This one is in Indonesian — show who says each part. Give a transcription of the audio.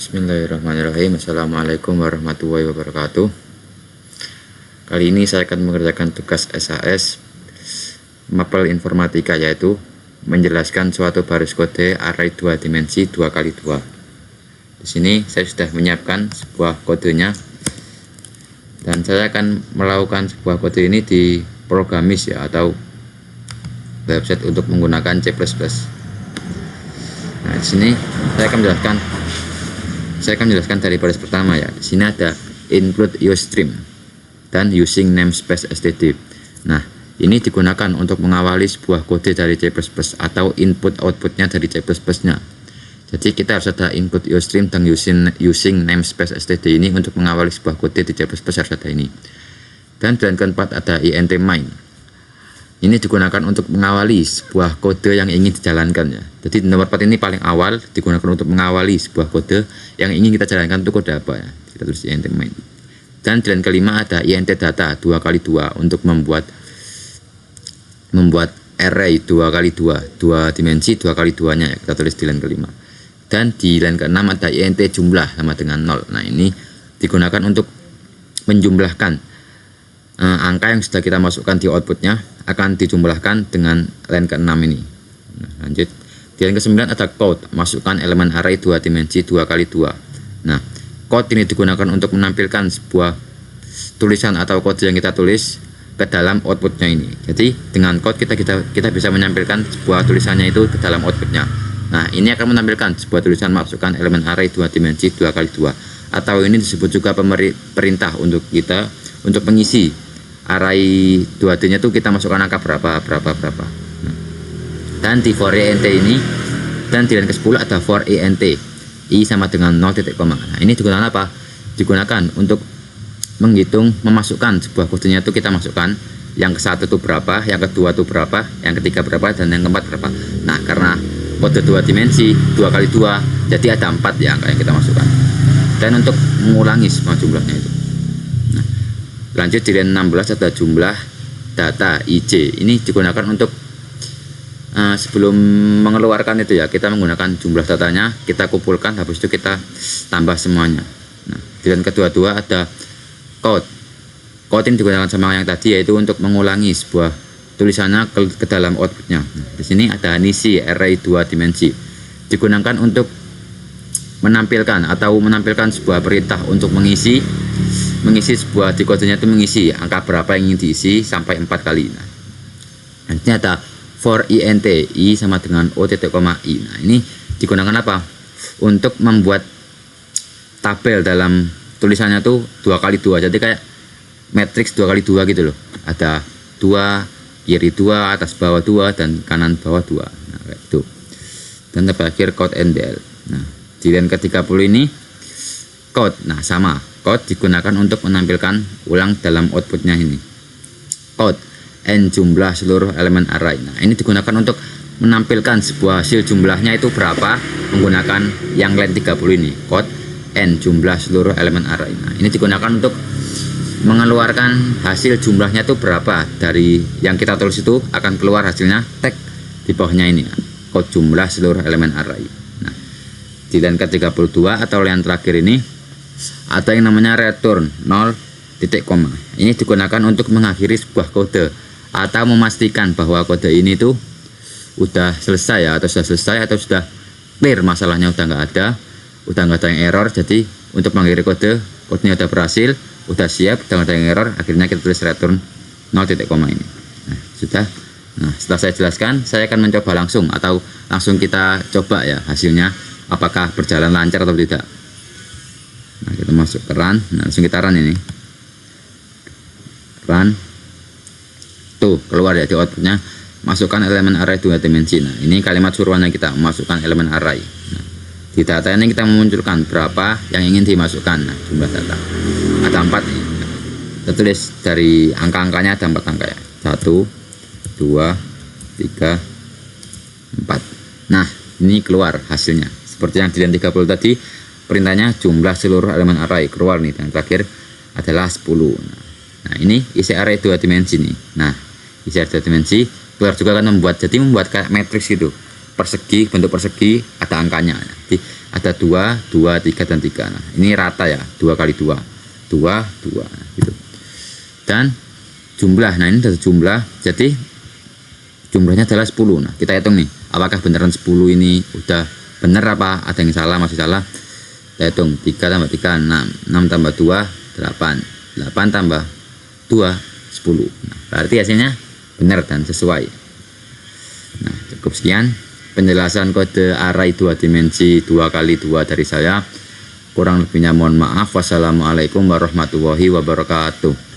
Speaker 1: Bismillahirrahmanirrahim. Assalamualaikum warahmatullahi wabarakatuh. Kali ini saya akan mengerjakan tugas SAS Mapel Informatika, yaitu menjelaskan suatu baris kode array 2 dimensi 2x2. Di sini saya sudah menyiapkan sebuah kodenya, dan saya akan melakukan sebuah kode ini di Programmis ya, atau website untuk menggunakan C++. Nah, di sini saya akan menjelaskan dari baris pertama ya. Di sini ada include usestream dan using namespace std. Nah, ini digunakan untuk mengawali sebuah kode dari C++ atau input outputnya dari C++ nya. Jadi kita harus ada input usestream dan using namespace std ini untuk mengawali sebuah kode di C++ harus ada ini. Dan yang keempat ada int main. Ini digunakan untuk mengawali sebuah kode yang ingin dijalankan ya. Jadi nomor 4 ini paling awal digunakan untuk mengawali sebuah kode yang ingin kita jalankan. Itu kode apa ya? Kita tulis int main. Dan jalan kelima ada int data 2x2 untuk membuat array 2x2, 2 dimensi 2x2 nya ya. Kita tulis di line kelima. Dan di line keenam ada int jumlah sama dengan 0. Nah, ini digunakan untuk menjumlahkan angka yang sudah kita masukkan di outputnya akan dijumlahkan dengan line ke-6 ini. Nah, lanjut. Di line ke-9 ada code, masukkan elemen array 2 dimensi 2x2. Nah, code ini digunakan untuk menampilkan sebuah tulisan atau kode yang kita tulis ke dalam outputnya ini. Jadi dengan code kita bisa menampilkan sebuah tulisannya itu ke dalam outputnya. Nah, ini akan menampilkan sebuah tulisan masukkan elemen array 2 dimensi 2x2, atau ini disebut juga perintah untuk kita untuk mengisi array 2D nya itu kita masukkan angka berapa. Nah, dan di for int ini, dan di line ke-10 ada for int i sama dengan 0 titik koma. Nah, ini digunakan apa? Digunakan untuk menghitung, memasukkan sebuah kodenya itu kita masukkan yang ke-1 itu berapa, yang kedua itu berapa, yang ketiga berapa, dan yang keempat berapa. Nah, karena kode 2 dimensi 2x2, jadi ada 4 ya angka yang kita masukkan. Dan untuk mengulangi semua jumlahnya itu. Lanjut di line 16 ada jumlah data IJ. Ini digunakan untuk sebelum mengeluarkan itu ya, kita menggunakan jumlah datanya, kita kumpulkan, habis itu kita tambah semuanya. Nah, di line kedua ada code. Code ini digunakan sama yang tadi, yaitu untuk mengulangi sebuah tulisannya ke dalam outputnya. Nah, di sini ada ngisi array 2 dimensi. Digunakan untuk menampilkan sebuah perintah untuk mengisi sebuah di kodenya itu, mengisi angka berapa yang ingin diisi sampai 4 kali. Nah, nanti ada for int i sama dengan o titik koma i. Nah, ini digunakan apa? Untuk membuat tabel dalam tulisannya itu 2x2. Jadi kayak matriks 2x2 gitu loh. Ada 2, kiri 2, atas bawah 2, dan kanan bawah 2. Nah, kayak gitu. Dan terakhir code ndl. Nah, di line ke-30 ini code. Nah, sama. Code digunakan untuk menampilkan ulang dalam outputnya ini. Code n jumlah seluruh elemen array. Nah, ini digunakan untuk menampilkan sebuah hasil jumlahnya itu berapa menggunakan yang line 30 ini. Code n jumlah seluruh elemen array. Nah, ini digunakan untuk mengeluarkan hasil jumlahnya itu berapa dari yang kita tulis itu, akan keluar hasilnya tag di bawahnya ini. Code jumlah seluruh elemen array. Nah, di line ke-32 atau line terakhir ini ada yang namanya return 0 titik koma. Ini digunakan untuk mengakhiri sebuah kode atau memastikan bahwa kode ini tuh udah selesai ya, atau sudah selesai, atau sudah clear, masalahnya udah nggak ada yang error. Jadi untuk mengakhiri kodenya udah berhasil, udah siap, udah nggak ada yang error, akhirnya kita tulis return 0 titik koma ini. Nah, sudah. Nah, setelah saya jelaskan, saya akan mencoba langsung kita coba ya hasilnya apakah berjalan lancar atau tidak. Nah, kita masuk ke run. Nah, langsung kita run ini. Run. Tuh, keluar ya di outputnya. Masukkan elemen array 2 dimensi. Nah, ini kalimat suruhannya kita masukkan elemen array. Nah, di data ini kita memunculkan berapa yang ingin dimasukkan. Nah, jumlah data. Ada 4 nih. Kita tulis dari angka-angkanya, ada 4 angka ya. 1, 2, 3, 4. Nah, ini keluar hasilnya. Seperti yang di line 30 tadi. Perintahnya jumlah seluruh elemen array keluar nih, dan terakhir adalah 10. Nah, ini isi array 2 dimensi nih. Nah, isi array 2 dimensi keluar juga kan membuat kayak matriks gitu, persegi, bentuk persegi, ada angkanya. Jadi ada 2, 2, 3, dan 3. Nah, ini rata ya, 2 kali 2, 2, 2 gitu. Dan jumlah, nah ini ada jumlah, jadi jumlahnya adalah 10. Nah, kita hitung nih, apakah beneran 10 ini udah bener apa ada yang salah, masih salah. Kita hitung, 3 tambah 3, 6, 6 tambah 2, 8, 8 tambah 2, 10. Nah, berarti hasilnya benar dan sesuai. Nah, cukup sekian penjelasan kode array 2 dimensi 2 kali 2 dari saya. Kurang lebihnya mohon maaf. Wassalamualaikum warahmatullahi wabarakatuh.